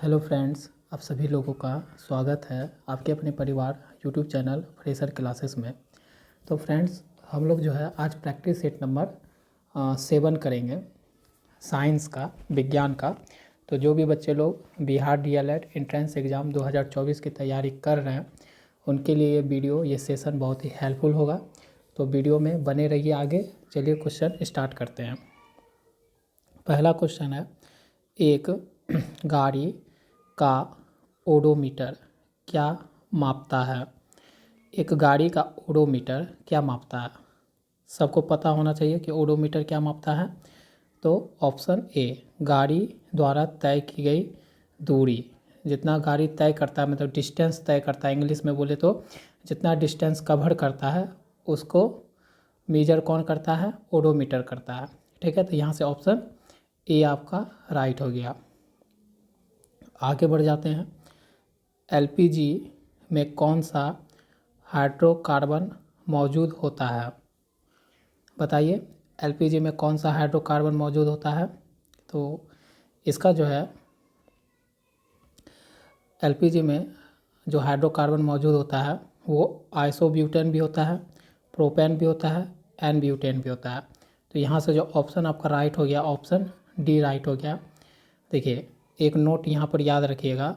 Hello friends, आप सभी लोगों का स्वागत है आपके अपने परिवार यूट्यूब चैनल फ्रेशर क्लासेस में। तो फ्रेंड्स, हम लोग जो है आज प्रैक्टिस सेट नंबर 7 करेंगे साइंस का, विज्ञान का। तो जो भी बच्चे लोग बिहार डीएलएड एंट्रेंस एग्ज़ाम 2024 की तैयारी कर रहे हैं उनके लिए ये वीडियो, ये सेशन बहुत ही हेल्पफुल होगा। तो वीडियो में बने रहिए आगे। चलिए क्वेश्चन स्टार्ट करते हैं। पहला क्वेश्चन है, एक गाड़ी का ओडोमीटर क्या मापता है? एक गाड़ी का ओडोमीटर क्या मापता है? सबको पता होना चाहिए कि ओडोमीटर क्या मापता है। तो ऑप्शन ए, गाड़ी द्वारा तय की गई दूरी, जितना गाड़ी तय करता है मतलब डिस्टेंस तय करता है, इंग्लिश में बोले तो जितना डिस्टेंस कवर करता है उसको मेजर कौन करता है? ओडोमीटर करता है। ठीक है, तो यहाँ से ऑप्शन ए आपका राइट हो गया। आगे बढ़ जाते हैं। एलपीजी में कौन सा हाइड्रोकार्बन मौजूद होता है? बताइए, एलपीजी में कौन सा हाइड्रोकार्बन मौजूद होता है? तो इसका जो है एलपीजी में जो हाइड्रोकार्बन मौजूद होता है वो आइसोब्यूटेन भी होता है, प्रोपेन भी होता है, एन ब्यूटेन भी होता है। तो यहाँ से जो ऑप्शन आपका राइट हो गया, ऑप्शन डी राइट हो गया। देखिए, एक नोट यहाँ पर याद रखिएगा,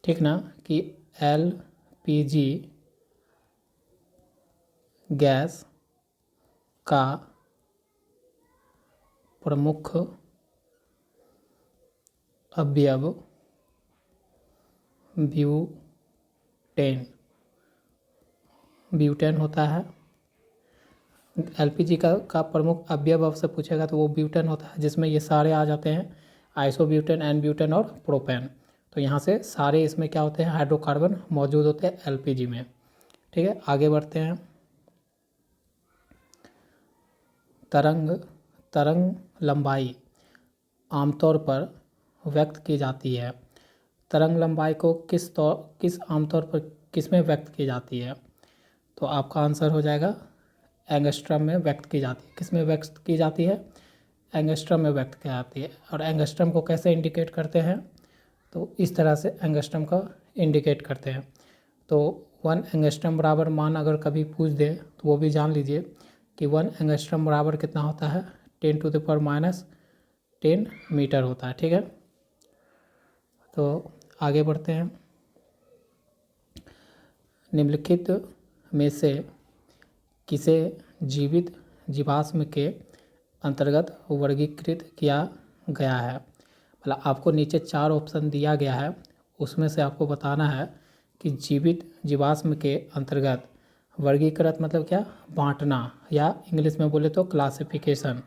ठीक ना, कि एलपीजी गैस का प्रमुख अवयव ब्यूटेन होता है। एलपीजी का प्रमुख अवयव आपसे पूछेगा तो वो ब्यूटेन होता है, जिसमें ये सारे आ जाते हैं, आइसोब्यूटेन, एन ब्यूटेन और प्रोपेन। तो यहाँ से सारे इसमें क्या होते हैं? हाइड्रोकार्बन मौजूद होते हैं एलपीजी में। ठीक है, आगे बढ़ते हैं। तरंग लंबाई आमतौर पर व्यक्त की जाती है। तरंग लंबाई को किस आमतौर पर किस में व्यक्त की जाती है? तो आपका आंसर हो जाएगा एंगस्ट्रम में व्यक्त की जाती है। किस में व्यक्त की जाती है? एंगस्ट्रम में व्यक्त की जाती है। और एंगस्ट्रम को कैसे इंडिकेट करते हैं? तो इस तरह से एंगस्ट्रम का इंडिकेट करते हैं। तो 1 एंगस्ट्रम बराबर मान अगर कभी पूछ दे तो वो भी जान लीजिए कि 1 एंगस्ट्रम बराबर कितना होता है? 10⁻⁻10 मीटर होता है। ठीक है, तो आगे बढ़ते हैं। निम्नलिखित में से किसे जीवित जीवाश्म के अंतर्गत वर्गीकृत किया गया है? मतलब आपको नीचे 4 ऑप्शन दिया गया है, उसमें से आपको बताना है कि जीवित जीवाश्म के अंतर्गत वर्गीकृत मतलब क्या? बांटना, या इंग्लिश में बोले तो क्लासिफिकेशन।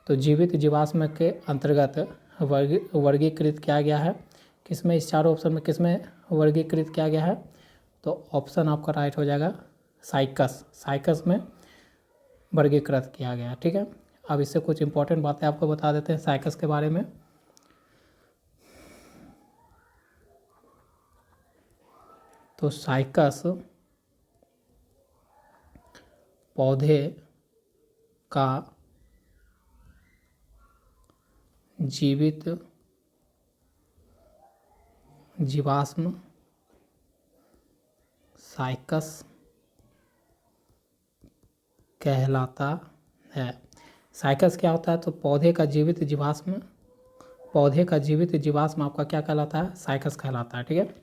तो जीवित जीवाश्म के अंतर्गत वर्गीकृत किया गया है। किसमें? इस 4 ऑप्शन में किसमें वर्गीकृत किया गया है? तो ऑप्शन आपका राइट हो जाएगा साइकस में वर्गीकृत किया गया। ठीक है, अब इससे कुछ इंपॉर्टेंट बातें आपको बता देते हैं साइकस के बारे में। तो साइकस पौधे का जीवित जीवाश्म साइकस कहलाता है। साइकस क्या होता है? तो पौधे का जीवित जीवाश्म आपका क्या कहलाता है? साइकस कहलाता है। ठीक है,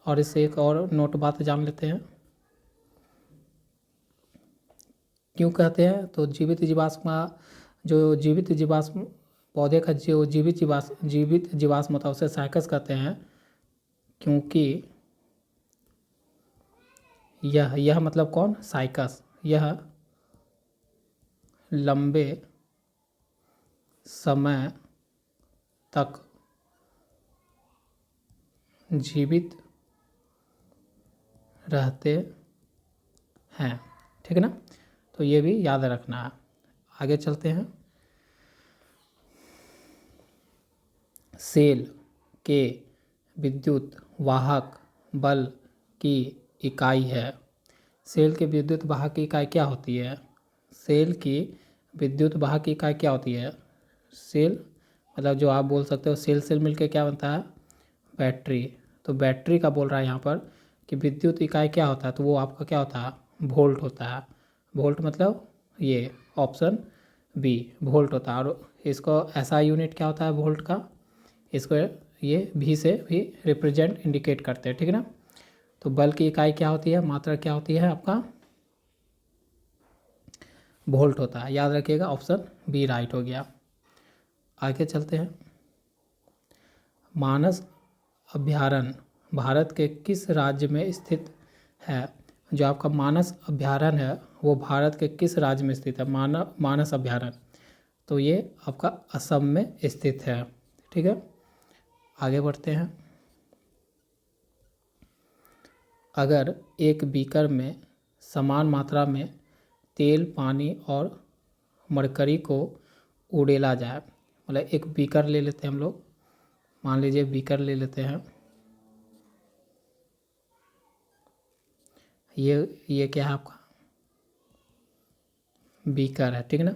और इससे एक और नोट बात जान लेते हैं, क्यों कहते हैं? तो जीवित जीवाश्म पौधे का जो जीवित जीवाश्म होता है उसे साइकस कहते हैं, क्योंकि यह मतलब कौन? साइकस, यह लंबे समय तक जीवित रहते हैं। ठीक है ना, तो ये भी याद रखना है। आगे चलते हैं। सेल के विद्युत वाहक बल की इकाई है। सेल की विद्युत वाहक की इकाई क्या होती है? सेल की विद्युत वाहक की इकाई क्या होती है? सेल मतलब जो आप बोल सकते हो सेल सेल मिलके क्या बनता है, बैटरी। तो बैटरी का बोल रहा है यहाँ पर कि विद्युत इकाई क्या होता है, तो वो आपका क्या होता है, वोल्ट होता है। वोल्ट मतलब ये ऑप्शन बी वोल्ट होता है। और इसको ऐसा यूनिट क्या होता है वोल्ट का, इसको ये भी से भी रिप्रेजेंट इंडिकेट करते हैं, ठीक है ना। तो बल की इकाई क्या होती है, मात्रा क्या होती है आपका, वोल्ट होता है। याद रखिएगा, ऑप्शन बी राइट हो गया। आगे चलते हैं। मानस अभयारण्य भारत के किस राज्य में स्थित है। जो आपका मानस अभयारण्य है वो भारत के किस राज्य में स्थित है, मानस अभयारण्य, तो ये आपका असम में स्थित है, ठीक है। आगे बढ़ते हैं। अगर एक बीकर में समान मात्रा में तेल, पानी और मरकरी को उड़ेला जाए, मतलब एक बीकर ले लेते हैं हम लोग, मान लीजिए बीकर ले लेते हैं, ये क्या है आपका बीकर है, ठीक है ना।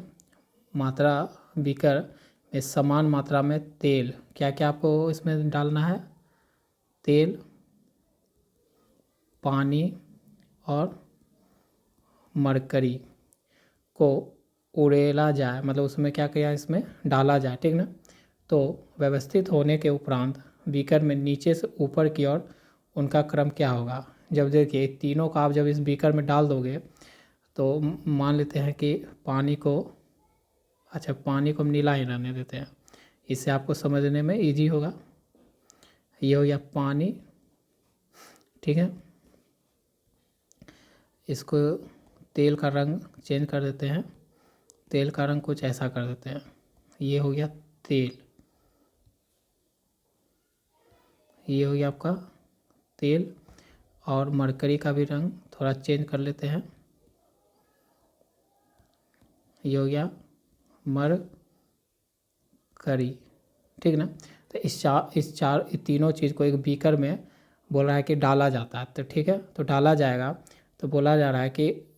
मात्रा बीकर में समान मात्रा में तेल, क्या क्या आपको इसमें डालना है, तेल, पानी और मरकरी को उड़ेला जाए, मतलब उसमें क्या किया, इसमें डाला जाए, ठीक ना। तो व्यवस्थित होने के उपरांत बीकर में नीचे से ऊपर की ओर उनका क्रम क्या होगा। जब देखिए तीनों का आप जब इस बीकर में डाल दोगे तो मान लेते हैं कि पानी को, अच्छा पानी को हम नीला ही रहने देते हैं, इससे आपको समझने में इजी होगा। ये हो गया पानी, ठीक है। इसको तेल का रंग चेंज कर देते हैं, तेल का रंग कुछ ऐसा कर देते हैं, ये हो गया तेल, ये हो गया आपका तेल। और मरकरी का भी रंग थोड़ा चेंज कर लेते हैं, ये हो गया मरकरी, ठीक ना। तो इस तीनों चीज़ को एक बीकर में बोल रहा है कि डाला जाता है, तो ठीक है, तो डाला जाएगा। तो बोला जा रहा है कि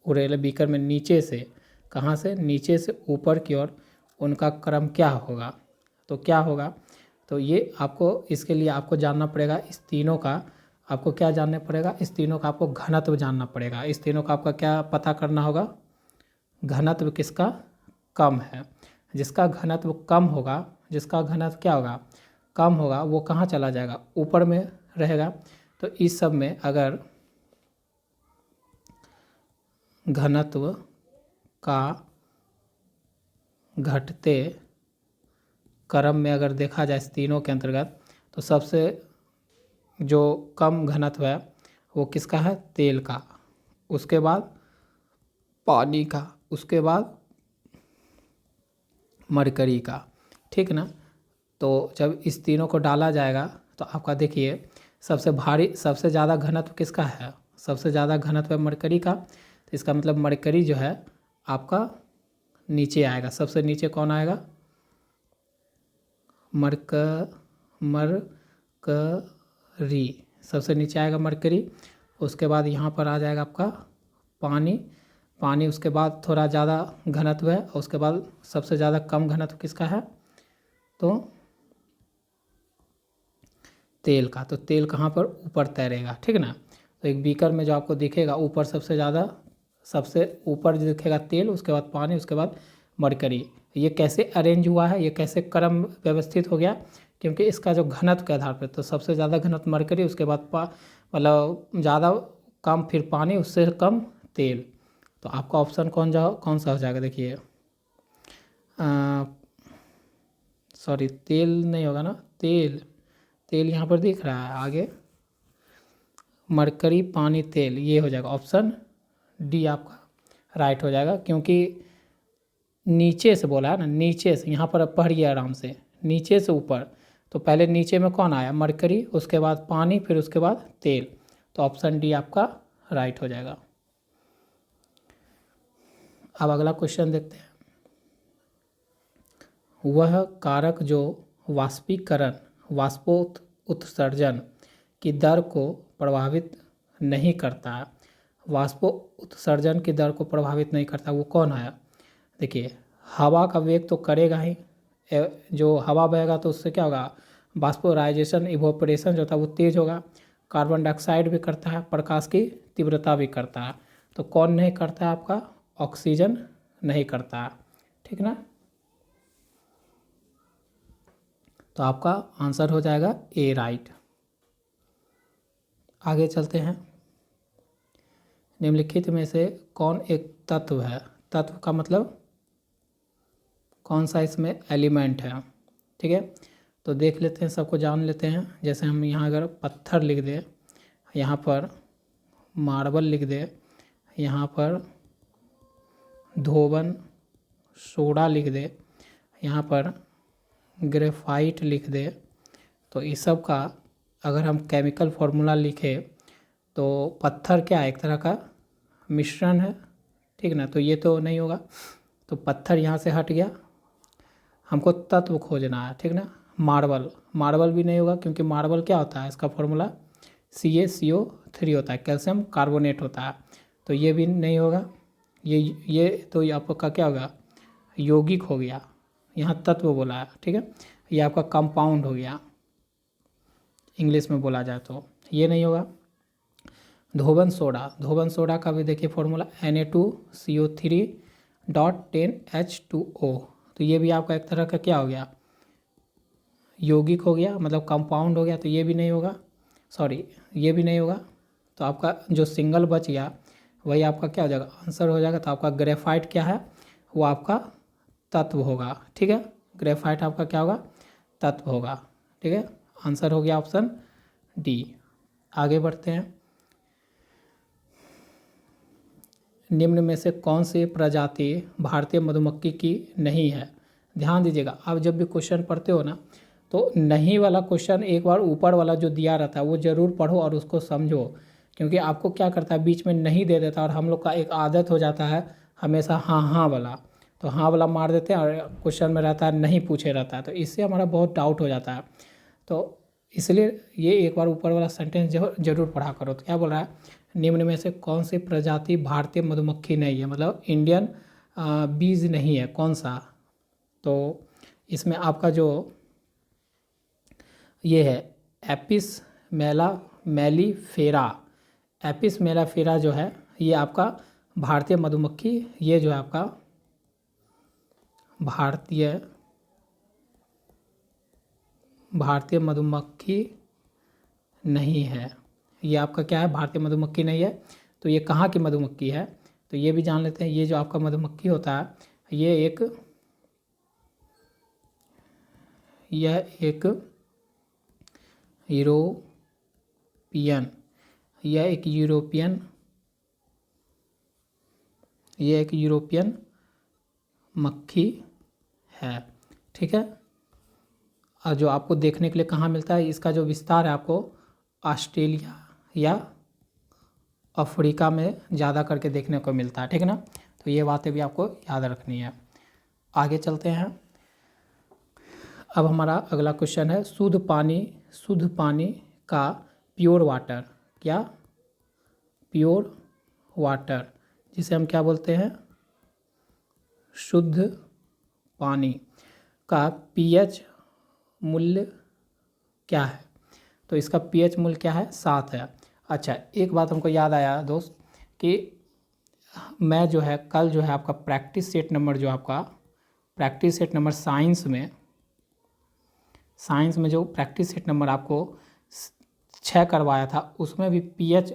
उड़ेले बीकर में नीचे से, कहाँ से, नीचे से ऊपर की ओर उनका क्रम क्या होगा। तो क्या होगा, तो ये आपको, इसके लिए आपको जानना पड़ेगा इस तीनों का, आपको क्या जानना पड़ेगा, इस तीनों का आपको घनत्व जानना पड़ेगा। इस तीनों का आपका क्या पता करना होगा, घनत्व किसका कम है। जिसका घनत्व कम होगा, जिसका घनत्व क्या होगा, कम होगा, वो कहाँ चला जाएगा, ऊपर में रहेगा। तो इस सब में अगर घनत्व का घटते क्रम में अगर देखा जाए इस तीनों के अंतर्गत, तो सबसे जो कम घनत्व है वो किसका है, तेल का, उसके बाद पानी का, उसके बाद मरकरी का, ठीक ना। तो जब इस तीनों को डाला जाएगा तो आपका देखिए सबसे भारी, सबसे ज़्यादा घनत्व किसका है, सबसे ज़्यादा घनत्व है मरकरी का। तो इसका मतलब मरकरी जो है आपका नीचे आएगा, सबसे नीचे कौन आएगा, मरकरी सबसे नीचे आएगा मरकरी। उसके बाद यहाँ पर आ जाएगा आपका पानी, पानी उसके बाद थोड़ा ज़्यादा घनत्व है, और उसके बाद सबसे ज़्यादा कम घनत्व किसका है, तो तेल का। तो तेल कहाँ पर, ऊपर तैरेगा, ठीक ना। तो एक बीकर में जो आपको दिखेगा ऊपर सबसे ज़्यादा, सबसे ऊपर जो दिखेगा तेल, उसके बाद पानी, उसके बाद मरकरी। ये कैसे अरेंज हुआ है, ये कैसे क्रम व्यवस्थित हो गया, क्योंकि इसका जो घनत्व के आधार पर, तो सबसे ज़्यादा घनत्व मरकरी, उसके बाद मतलब ज़्यादा कम फिर पानी, उससे कम तेल। तो आपका ऑप्शन कौन सा हो जाएगा, देखिए सॉरी तेल नहीं होगा ना, तेल, तेल यहाँ पर दिख रहा है आगे, मरकरी, पानी, तेल, ये हो जाएगा ऑप्शन डी आपका राइट हो जाएगा। क्योंकि नीचे से बोला है ना, नीचे से, यहाँ पर पढ़िए आराम से, नीचे से ऊपर, तो पहले नीचे में कौन आया, मरकरी, उसके बाद पानी, फिर उसके बाद तेल। तो ऑप्शन डी आपका राइट हो जाएगा। अब अगला क्वेश्चन देखते हैं। वह कारक जो वाष्पीकरण, वाष्पोत्सर्जन की दर को प्रभावित नहीं करता, वाष्पोत्सर्जन की दर को प्रभावित नहीं करता, वो कौन है। देखिए हवा का वेग तो करेगा ही, जो हवा बहेगा तो उससे क्या होगा, वाष्पोराइजेशन, इवोपरेशन जो होता है वो तेज़ होगा। कार्बन डाइऑक्साइड भी करता है, प्रकाश की तीव्रता भी करता है। तो कौन नहीं करता है आपका, ऑक्सीजन नहीं करता है, ठीक ना। तो आपका आंसर हो जाएगा ए राइट। आगे चलते हैं। निम्नलिखित में से कौन एक तत्व है, तत्व का मतलब कौन सा इसमें एलिमेंट है, ठीक है। तो देख लेते हैं, सबको जान लेते हैं। जैसे हम यहाँ अगर पत्थर लिख दें, यहाँ पर मार्बल लिख दें, यहाँ पर धोबन सोडा लिख दे, यहाँ पर ग्रेफाइट लिख दे, तो इस सब का अगर हम केमिकल फार्मूला लिखें तो पत्थर क्या है, एक तरह का मिश्रण है, ठीक ना। तो ये तो नहीं होगा, तो पत्थर यहाँ से हट गया, हमको तत्व खोजना है, ठीक ना। मार्बल भी नहीं होगा, क्योंकि मार्बल क्या होता है, इसका फार्मूला CaCO3 होता है, कैल्शियम कार्बोनेट होता है, तो ये भी नहीं होगा। ये तो ये आपका क्या होगा, यौगिक हो गया, यहाँ तत्व बोला है, ठीक है। ये आपका कंपाउंड हो गया इंग्लिश में बोला जाए तो, ये नहीं होगा। धोबन सोडा का भी देखिए फॉर्मूला Na2CO3.10H2O, तो ये भी आपका एक तरह का क्या हो गया, यौगिक हो गया, मतलब कंपाउंड हो गया, तो ये भी नहीं होगा, सॉरी ये भी नहीं होगा। तो आपका जो सिंगल बच गया वही आपका क्या हो जाएगा, आंसर हो जाएगा। तो आपका ग्रेफाइट क्या है, वो आपका तत्व होगा, ठीक है। ग्रेफाइट आपका क्या होगा, तत्व होगा, ठीक है। आंसर हो गया ऑप्शन डी। आगे बढ़ते हैं। निम्न में से कौन सी प्रजाति भारतीय मधुमक्खी की नहीं है। ध्यान दीजिएगा, आप जब भी क्वेश्चन पढ़ते हो ना, तो नहीं वाला क्वेश्चन एक बार ऊपर वाला जो दिया रहता है वो ज़रूर पढ़ो और उसको समझो, क्योंकि आपको क्या करता है, बीच में नहीं दे देता, और हम लोग का एक आदत हो जाता है हमेशा हाँ हाँ वाला, तो हाँ वाला मार देते हैं और क्वेश्चन में रहता है नहीं पूछे रहता है, तो इससे हमारा बहुत डाउट हो जाता है। तो इसलिए ये एक बार ऊपर वाला सेंटेंस जरूर पढ़ा करो। तो क्या बोल रहा है, निम्न में से कौन सी प्रजाति भारतीय मधुमक्खी नहीं है, मतलब इंडियन बीज नहीं है, कौन सा। तो इसमें आपका जो ये है एपिस मेलाफेरा जो है, ये आपका भारतीय मधुमक्खी, ये जो है आपका भारतीय मधुमक्खी नहीं है। ये आपका क्या है, भारतीय मधुमक्खी नहीं है। तो ये कहाँ की मधुमक्खी है, तो ये भी जान लेते हैं। ये जो आपका मधुमक्खी होता है, यह एक यूरोपियन मक्खी है, ठीक है। और जो आपको देखने के लिए कहाँ मिलता है, इसका जो विस्तार है आपको ऑस्ट्रेलिया या अफ्रीका में ज़्यादा करके देखने को मिलता है, ठीक है ना। तो ये बातें भी आपको याद रखनी है। आगे चलते हैं। अब हमारा अगला क्वेश्चन है, शुद्ध पानी का प्योर वाटर, क्या प्योर वाटर, जिसे हम क्या बोलते हैं, शुद्ध पानी का पीएच मूल्य क्या है। तो इसका पीएच मूल्य क्या है, 7 है। अच्छा, एक बात हमको याद आया दोस्त, कि मैं जो है कल जो है आपका प्रैक्टिस सेट नंबर साइंस में जो प्रैक्टिस सेट नंबर आपको 6 करवाया था, उसमें भी पीएच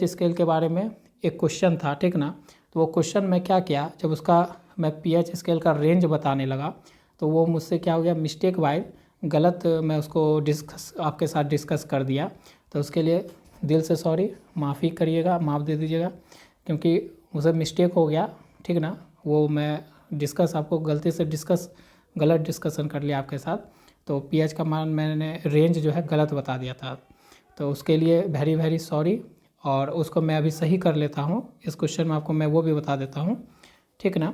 स्केल के बारे में एक क्वेश्चन था, ठीक ना। तो वो क्वेश्चन मैं क्या किया, जब उसका मैं पीएच स्केल का रेंज बताने लगा, तो वो मुझसे क्या हो गया, मिस्टेक वाइज गलत मैं उसको आपके साथ डिस्कस कर दिया। तो उसके लिए दिल से सॉरी, माफ़ी करिएगा, माफ़ दे दीजिएगा, क्योंकि मुझे मिस्टेक हो गया, ठीक ना। वो मैं आपको गलती से गलत डिस्कशन कर लिया आपके साथ, तो पीएच का मान मैंने रेंज जो है गलत बता दिया था। तो उसके लिए वेरी वेरी सॉरी, और उसको मैं अभी सही कर लेता हूँ। इस क्वेश्चन में आपको मैं वो भी बता देता हूँ, ठीक ना।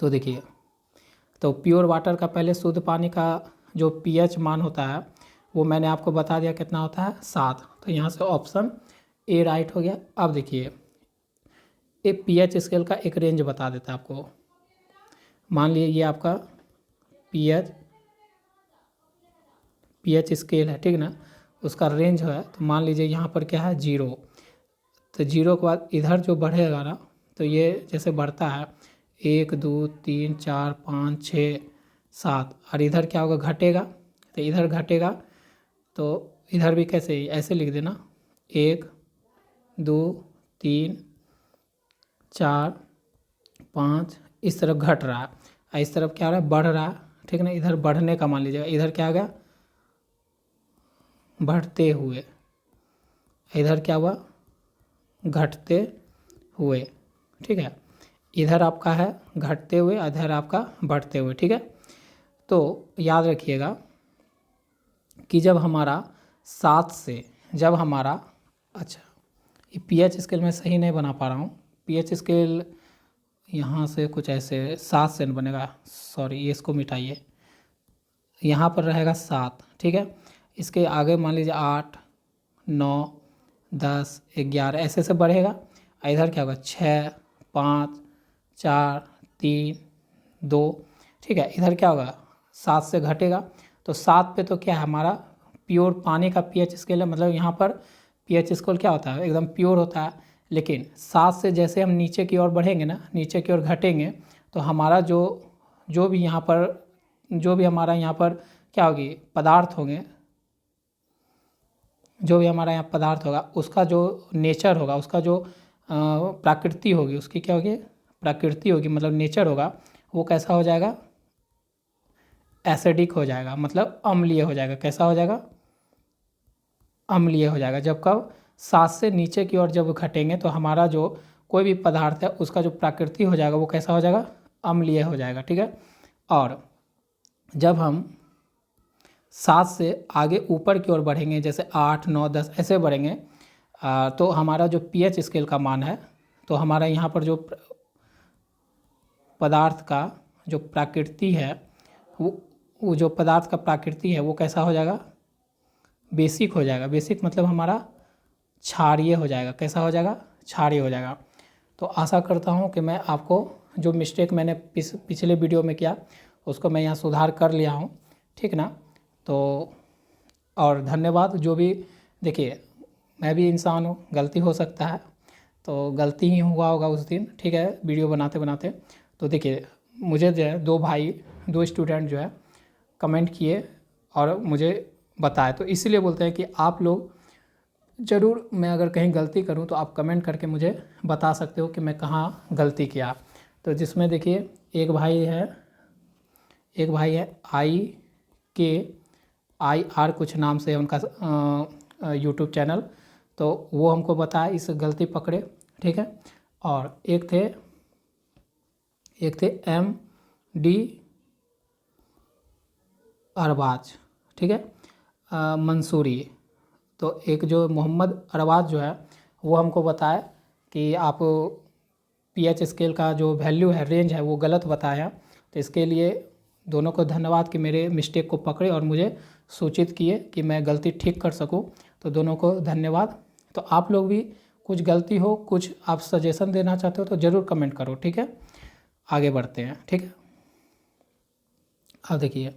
तो देखिए, तो प्योर वाटर का पहले शुद्ध पानी का जो पीएच मान होता है वो मैंने आपको बता दिया कितना होता है, 7। तो यहाँ से ऑप्शन ए राइट हो गया। अब देखिए, ये पीएच स्केल का एक रेंज बता देता है आपको। मान लीजिए ये आपका पीएच स्केल है, ठीक ना, उसका रेंज है। तो मान लीजिए यहाँ पर क्या है 0, तो 0 के बाद इधर जो बढ़ेगा ना, तो ये जैसे बढ़ता है 1 2 3 4 5 6 7, और इधर क्या होगा घटेगा, तो इधर घटेगा, तो इधर भी कैसे ऐसे लिख देना 1 2 3 4 5, इस तरफ घट रहा है और इस तरफ क्या हो रहा है बढ़ रहा है, ठीक ना। इधर बढ़ने का मान लीजिएगा, इधर क्या आ गया बढ़ते हुए, इधर क्या हुआ घटते हुए, ठीक है। इधर आपका है घटते हुए, इधर आपका बढ़ते हुए, ठीक है। तो याद रखिएगा कि जब हमारा 7 से, जब हमारा, अच्छा ये पीएच स्केल में सही नहीं बना पा रहा हूँ, पीएच स्केल यहाँ से कुछ ऐसे 7 से बनेगा, सॉरी ये इसको मिटाइए, यहाँ पर रहेगा 7, ठीक है। इसके आगे मान लीजिए 8 9 10 11 ऐसे से बढ़ेगा, इधर क्या होगा 6 5 4 3 2, ठीक है। इधर क्या होगा 7 से घटेगा, तो 7 पे तो क्या है हमारा प्योर पानी का पीएच स्केल है, मतलब यहाँ पर पीएच स्केल क्या होता है एकदम प्योर होता है। लेकिन 7 से जैसे हम नीचे की ओर बढ़ेंगे ना, नीचे की ओर घटेंगे, तो हमारा जो भी यहाँ पर, जो भी हमारा यहाँ पर क्या होगी पदार्थ होंगे, जो भी हमारा यहाँ पदार्थ होगा उसका जो नेचर होगा, उसका जो प्रकृति होगी, उसकी क्या होगी प्रकृति होगी, मतलब नेचर होगा, वो कैसा हो जाएगा एसिडिक हो जाएगा, मतलब अम्लीय हो जाएगा। कैसा हो जाएगा अम्लीय हो जाएगा। जब कब 7 से नीचे की ओर जब घटेंगे, तो हमारा जो कोई भी पदार्थ है उसका जो प्रकृति हो जाएगा वो कैसा हो जाएगा अम्लीय हो जाएगा, ठीक है। और जब हम 7 से आगे ऊपर की ओर बढ़ेंगे, जैसे 8 9 10 ऐसे बढ़ेंगे, तो हमारा जो पीएच स्केल का मान है, तो हमारा यहाँ पर जो पदार्थ का जो प्रकृति है, वो जो पदार्थ का प्रकृति है वो कैसा हो जाएगा बेसिक हो जाएगा। बेसिक मतलब हमारा क्षारीय हो जाएगा। कैसा हो जाएगा क्षारीय हो जाएगा। तो आशा करता हूँ कि मैं आपको जो मिस्टेक मैंने पिछले वीडियो में किया उसको मैं यहाँ सुधार कर लिया हूँ, ठीक ना। तो और धन्यवाद। जो भी देखिए मैं भी इंसान हूँ, गलती हो सकता है, तो गलती ही हुआ होगा उस दिन, ठीक है, वीडियो बनाते बनाते। तो देखिए मुझे जो है दो स्टूडेंट जो है कमेंट किए और मुझे बताए, तो इसीलिए बोलते हैं कि आप लोग ज़रूर, मैं अगर कहीं गलती करूं तो आप कमेंट करके मुझे बता सकते हो कि मैं कहाँ गलती किया। तो जिसमें देखिए एक भाई है IKIR कुछ नाम से है उनका यूट्यूब चैनल, तो वो हमको बताया इस गलती पकड़े, ठीक है। और एक थे MD अरबाज, ठीक है, मंसूरी। तो एक जो मोहम्मद अरबाज जो है वो हमको बताया कि आप पीएच स्केल का जो वैल्यू है, रेंज है, वो गलत बताया। तो इसके लिए दोनों को धन्यवाद कि मेरे मिस्टेक को पकड़े और मुझे सूचित किए कि मैं गलती ठीक कर सकूं। तो दोनों को धन्यवाद। तो आप लोग भी कुछ गलती हो, कुछ आप सजेशन देना चाहते हो तो ज़रूर कमेंट करो, ठीक है। आगे बढ़ते हैं, ठीक है। अब देखिए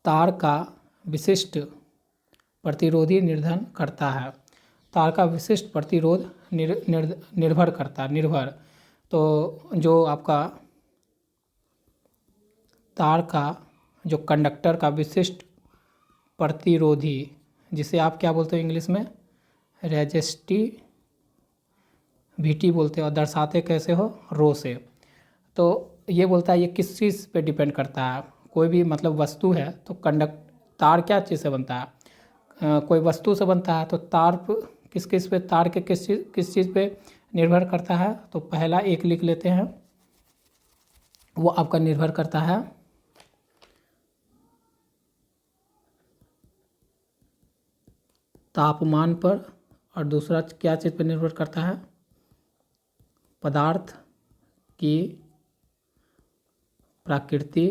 तार का विशिष्ट प्रतिरोधी निर्धारण करता है। तार का विशिष्ट प्रतिरोध निर्भर करता है, निर्भर। तो जो आपका तार का जो कंडक्टर का विशिष्ट प्रतिरोधी, जिसे आप क्या बोलते हो इंग्लिश में रेजिस्टिविटी बोलते हो, और दर्शाते कैसे हो रो से। तो ये बोलता है ये किस चीज़ पे डिपेंड करता है। कोई भी मतलब वस्तु है तो तार क्या चीज़ से बनता है, कोई वस्तु से बनता है, तो तार किस पे, तार के किस चीज़ पे निर्भर करता है। तो पहला एक लिख लेते हैं, वो आपका निर्भर करता है तापमान पर, और दूसरा क्या चीज़ पे निर्भर करता है पदार्थ की प्रकृति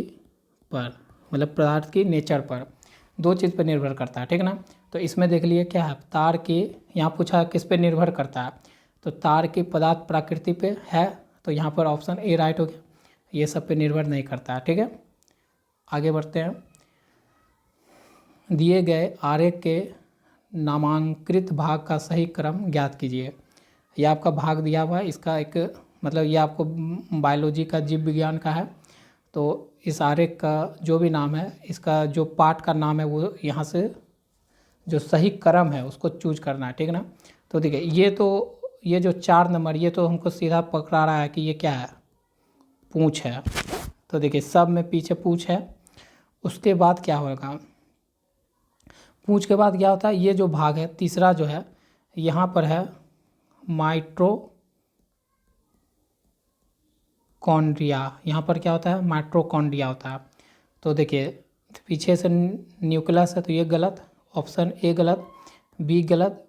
पर, मतलब पदार्थ की नेचर पर। दो चीज़ पर निर्भर करता है, ठीक है ना। तो इसमें देख लिए क्या है तार की, यहाँ पूछा किस पे निर्भर करता है, तो तार की पदार्थ प्रकृति पे है, तो यहाँ पर ऑप्शन ए राइट हो गया। ये सब पे निर्भर नहीं करता है, ठीक है। आगे बढ़ते हैं। दिए गए आरेख के नामांकित भाग का सही क्रम ज्ञात कीजिए। ये आपका भाग दिया हुआ है, इसका एक मतलब ये आपको बायोलॉजी का जीव विज्ञान का है। तो इस आरेख का जो भी नाम है, इसका जो पार्ट का नाम है वो यहाँ से जो सही क्रम है उसको चूज करना है, ठीक है ना। तो देखिए ये जो 4 नंबर ये तो हमको सीधा पकड़ा रहा है कि ये क्या है, पूंछ है। तो देखिए सब में पीछे पूंछ है। उसके बाद क्या होगा, पूंछ के बाद क्या होता है, ये जो भाग है तीसरा जो है यहाँ पर है माइटोकॉन्ड्रिया। यहाँ पर क्या होता है, माइटोकॉन्ड्रिया होता है। तो देखिए पीछे से न्यूक्लियस है, तो ये गलत, ऑप्शन ए गलत, बी गलत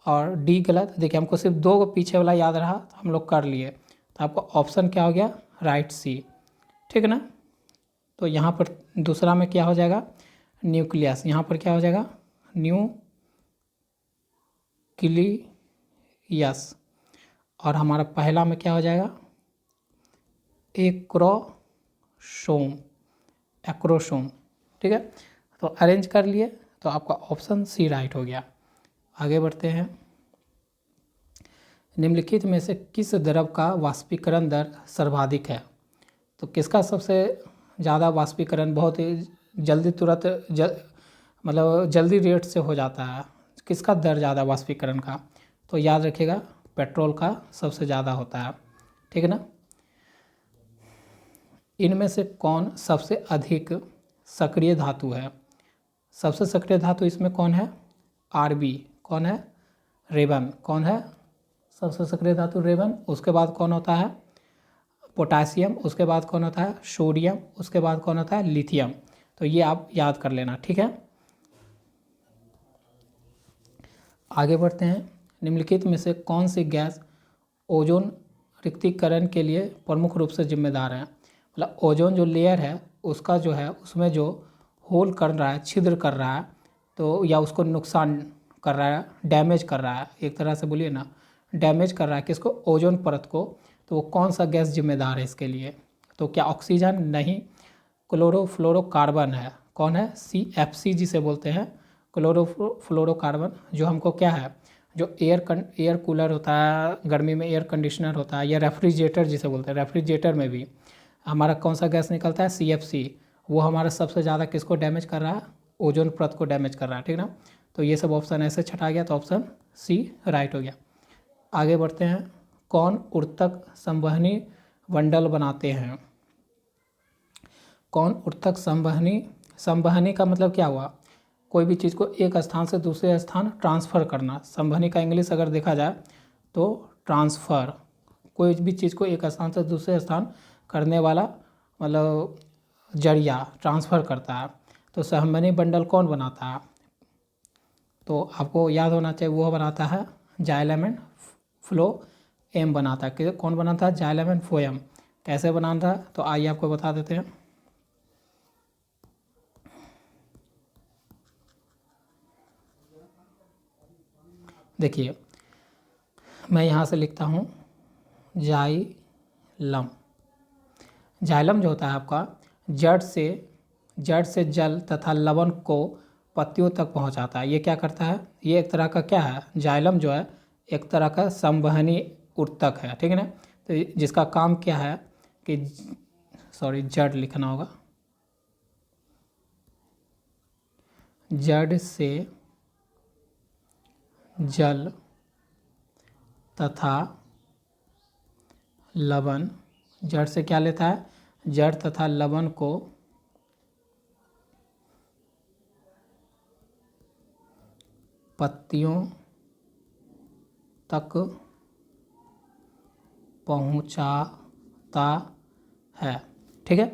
और डी गलत। देखिए हमको सिर्फ 2 पीछे वाला याद रहा तो हम लोग कर लिए, तो आपका ऑप्शन क्या हो गया, राइट सी, ठीक है ना। तो यहाँ पर दूसरा में क्या हो जाएगा, न्यूक्लियस, यहाँ पर क्या हो जाएगा, न्यूक्लियस। और हमारा पहला में क्या हो जाएगा, एक्रोसोम, एक्रोसोम, ठीक है। तो अरेंज कर लिए, तो आपका ऑप्शन सी राइट हो गया। आगे बढ़ते हैं। निम्नलिखित में से किस द्रव का वाष्पीकरण दर सर्वाधिक है। तो किसका सबसे ज़्यादा वाष्पीकरण बहुत ही जल्दी तुरंत मतलब जल्दी रेट से हो जाता है, किसका दर ज़्यादा वाष्पीकरण का, तो याद रखिएगा पेट्रोल का सबसे ज़्यादा होता है, ठीक है ना। इनमें से कौन सबसे अधिक सक्रिय धातु है। सबसे सक्रिय धातु इसमें कौन है, आरबी, कौन है, रेबन, कौन है सबसे सक्रिय धातु, रेबन। उसके बाद कौन होता है, पोटासियम। उसके बाद कौन होता है, सोडियम। उसके बाद कौन होता है, लिथियम। तो ये आप याद कर लेना, ठीक है। आगे बढ़ते हैं। निम्नलिखित में से कौन सी गैस ओजोन रिक्तीकरण के लिए प्रमुख रूप से जिम्मेदार है। मतलब ओजोन जो लेयर है उसका जो है उसमें जो होल कर रहा है, छिद्र कर रहा है, तो या उसको नुकसान कर रहा है, डैमेज कर रहा है, एक तरह से बोलिए ना, डैमेज कर रहा है किसको, ओजोन परत को। तो वो कौन सा गैस जिम्मेदार है इसके लिए, तो क्या ऑक्सीजन, नहीं, क्लोरोफ्लोरोकार्बन है, कौन है, CFC जिसे बोलते हैं, क्लोरोफ्लोरोकार्बन। जो हमको क्या है, जो एयर कूलर होता है, गर्मी में एयर कंडीशनर होता है, या रेफ्रिजरेटर जिसे बोलते हैं, रेफ्रिजरेटर में भी हमारा कौन सा गैस निकलता है, CFC। वो हमारा सबसे ज़्यादा किसको डैमेज कर रहा है, ओजोन परत को डैमेज कर रहा है, ठीक ना। तो ये सब ऑप्शन ऐसे छटा गया, तो ऑप्शन सी राइट हो गया। आगे बढ़ते हैं। कौन ऊतक संवहनी मंडल बनाते हैं। कौन ऊतक संवहनी, संवहनी का मतलब क्या हुआ, कोई भी चीज़ को एक स्थान से दूसरे स्थान ट्रांसफ़र करना। संवहनी का इंग्लिश अगर देखा जाए तो ट्रांसफ़र, कोई भी चीज़ को एक स्थान से दूसरे स्थान करने वाला मतलब जरिया, ट्रांसफ़र करता है। तो संवहनी बंडल कौन बनाता है, तो आपको याद होना चाहिए वो बनाता है जाइलम एंड फ्लोएम बनाता है। कौन बनाता है, जाइलम एंड फ्लोएम। कैसे बनाता है, तो आइए आपको बता देते हैं। देखिए मैं यहाँ से लिखता हूँ जाइलम। जाइलम जो होता है आपका जड़ से जल तथा लवण को पत्तियों तक पहुँचाता है। ये क्या करता है, ये एक तरह का क्या है, जाइलम जो है एक तरह का संवहनी ऊतक है, ठीक है ना। तो जिसका काम क्या है कि जड़ लिखना होगा, जड़ से जल तथा लवण, जड़ से क्या लेता है, जड़ तथा लवण को पत्तियों तक पहुंचाता है, ठीक है।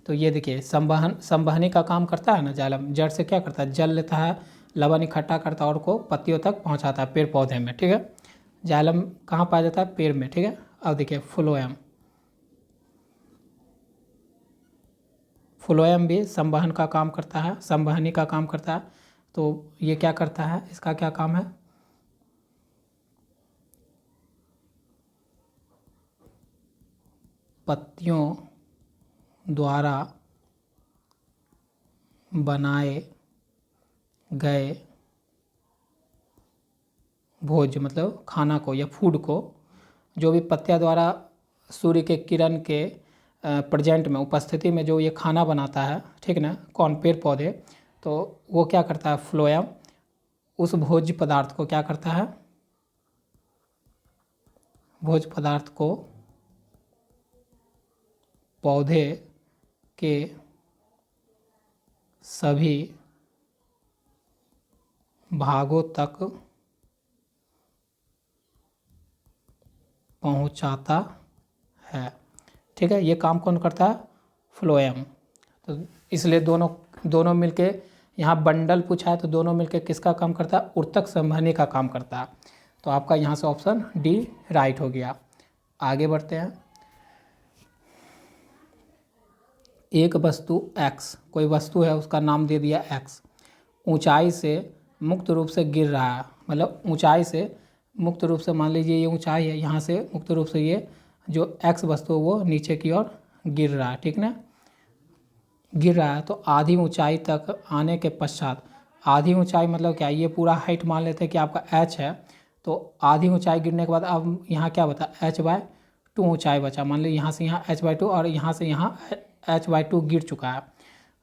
तो ये देखिए संवहनी का काम करता है ना जाइलम, जड़ से क्या करता है, जल लेता है, लवण इकट्ठा करता है और को पत्तियों तक पहुंचाता है पेड़ पौधे में, ठीक है। जाइलम कहाँ पाया जाता है, पेड़ में, ठीक है। अब देखिए फ्लोएम, फ्लोएम भी संवहन का काम करता है, संवहनी का काम करता है। तो ये क्या करता है, इसका क्या काम है, पत्तियों द्वारा बनाए गए भोज्य मतलब खाना को या फूड को जो भी पत्तियां द्वारा सूर्य के किरण के प्रेजेंट में उपस्थिति में जो ये खाना बनाता है, ठीक ना, कौन, पेड़ पौधे, तो वो क्या करता है, फ्लोएम उस भोज्य पदार्थ को क्या करता है, भोज्य पदार्थ को पौधे के सभी भागों तक पहुंचाता है। ठीक है, ये काम कौन करता है, फ्लोएम। तो इसलिए दोनों मिलके, यहाँ बंडल पूछा है तो दोनों मिलके किसका काम करता है, ऊतक संवहनी का काम करता है। तो आपका यहाँ से ऑप्शन डी राइट हो गया। आगे बढ़ते हैं। एक वस्तु x, कोई वस्तु है उसका नाम दे दिया x, ऊंचाई से मुक्त रूप से गिर रहा है, मतलब ऊंचाई से मुक्त रूप से, मान लीजिए ये ऊंचाई है, यहाँ से मुक्त रूप से ये जो x वस्तु है वो नीचे की ओर गिर रहा है, ठीक ना, गिर रहा है। तो आधी ऊंचाई तक आने के पश्चात, आधी ऊंचाई मतलब क्या, ये पूरा हाइट मान लेते हैं कि आपका h है, तो आधी ऊंचाई गिरने के बाद अब यहाँ क्या बता, h/2 ऊंचाई बचा। मान लीजिए यहाँ से यहाँ h/2 और यहाँ से यहाँ h/2 गिर चुका है।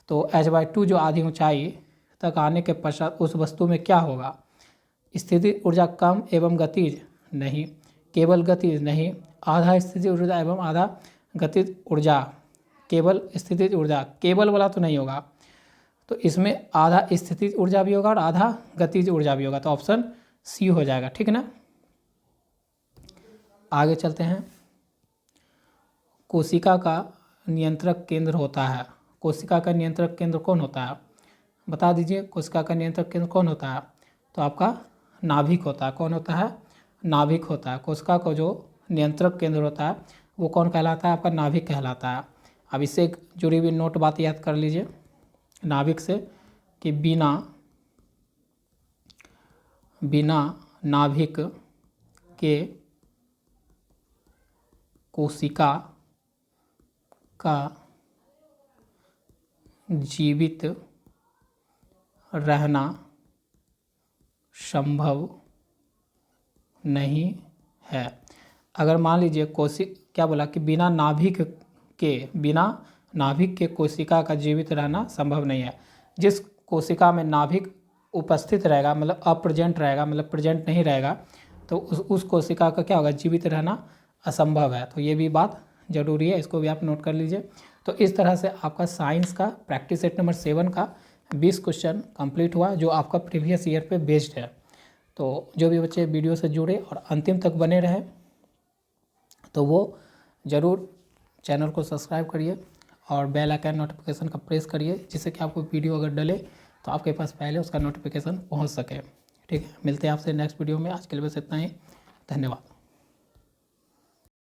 तो h/2 जो आधी ऊंचाई तक आने के पश्चात उस वस्तु में क्या होगा, स्थितिज ऊर्जा कम एवं गतिज नहीं, केवल गतिज नहीं, आधा स्थितिज ऊर्जा एवं आधा गतिज ऊर्जा, केवल स्थितिज ऊर्जा, केवल वाला तो नहीं होगा, तो इसमें आधा स्थितिज ऊर्जा भी होगा और आधा गतिज ऊर्जा भी होगा। तो ऑप्शन सी हो जाएगा, ठीक है ना। आगे चलते हैं। कोशिका का नियंत्रक केंद्र होता है, कोशिका का नियंत्रक केंद्र कौन होता है, बता दीजिए, कोशिका का नियंत्रक केंद्र कौन होता है, तो आपका नाभिक होता है। कौन होता है, नाभिक होता है। कोशिका को जो नियंत्रक केंद्र होता है वो कौन कहलाता है, आपका नाभिक कहलाता है। अब इससे जुड़ी हुई नोट बात याद कर लीजिए नाभिक से, कि बिना नाभिक के कोशिका का जीवित रहना संभव नहीं है। अगर मान लीजिए क्या बोला कि बिना नाभिक के कोशिका का जीवित रहना संभव नहीं है। जिस कोशिका में नाभिक उपस्थित रहेगा, मतलब अप्रेजेंट रहेगा, मतलब प्रेजेंट नहीं रहेगा, तो उस कोशिका का क्या होगा, जीवित रहना असंभव है। तो ये भी बात जरूरी है, इसको भी आप नोट कर लीजिए। तो इस तरह से आपका साइंस का प्रैक्टिस सेट नंबर 7 का 20 क्वेश्चन कंप्लीट हुआ, जो आपका प्रीवियस ईयर पे बेस्ड है। तो जो भी बच्चे वीडियो से जुड़े और अंतिम तक बने रहे, तो वो ज़रूर चैनल को सब्सक्राइब करिए और बेल आइकन नोटिफिकेशन का प्रेस करिए, जिससे कि आपको वीडियो अगर डले तो आपके पास पहले उसका नोटिफिकेशन पहुंच सके। ठीक है, मिलते हैं आपसे नेक्स्ट वीडियो में। आज के लिए बस इतना ही, धन्यवाद।